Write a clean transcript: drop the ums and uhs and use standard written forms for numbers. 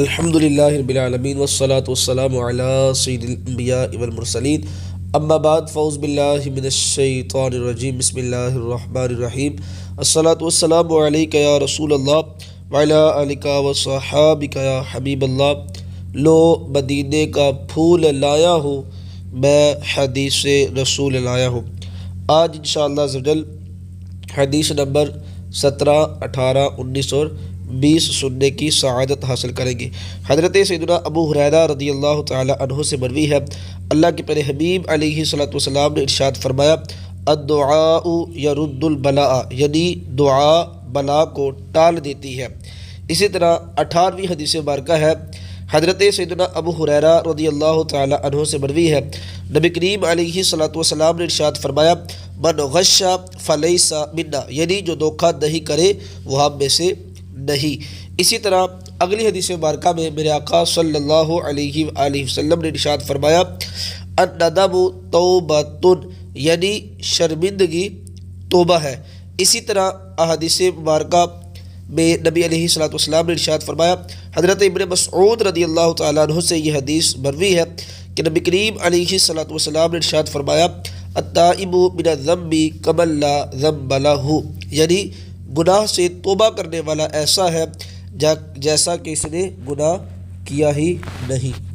الحمدللہ رب العالمین والصلاة والسلام علی سید الانبیاء والمرسلین اما بعد فاعوذ باللہ من الشیطان الرجیم بسم اللہ الرحمن الرحیم الصلاة والسلام علیکہ یا رسول اللہ وعلی آلک وصحابک یا حبیب اللہ۔ لو مدینے کا پھول لایا ہوں، میں حدیث رسول لایا ہوں۔ آج انشاءاللہ عز و جل حدیث نمبر 17، 18، 19 اور 20 سننے کی سعادت حاصل کریں گے۔ حضرت سیدنا ابو ہریرہ رضی اللہ تعالی عنہ سے مروی ہے، اللہ کے پیارے حبیب علیہ الصلوۃ والسلام نے ارشاد فرمایا، الدعاء یرد البلاء، یعنی دعا بلا کو ٹال دیتی ہے۔ اسی طرح 18ویں حدیث مبارکہ ہے، حضرت سیدنا ابو ہریرہ رضی اللہ تعالی عنہ سے مروی ہے، نبی کریم علیہ الصلوۃ والسلام نے ارشاد فرمایا، من غش فلیس منا، یعنی جو دھوکہ دہی کرے وہ ہم میں سے نہیں۔ اسی طرح اگلی حدیث مبارکہ میں میرے آقا صلی اللہ علیہ وآلہ وسلم نے ارشاد فرمایا، الندم توبۃ، یعنی شرمندگی توبہ ہے۔ اسی طرح احادیث مبارکہ میں نبی علیہ الصلوۃ والسلام نے ارشاد فرمایا، حضرت ابن مسعود رضی اللہ تعالیٰ عنہ سے یہ حدیث مروی ہے کہ نبی کریم علیہ الصلوۃ والسلام نے ارشاد فرمایا، التائب من الذنب کمن لا ذنب لہ، یعنی گناہ سے توبہ کرنے والا ایسا ہے جیسا کہ اس نے گناہ کیا ہی نہیں۔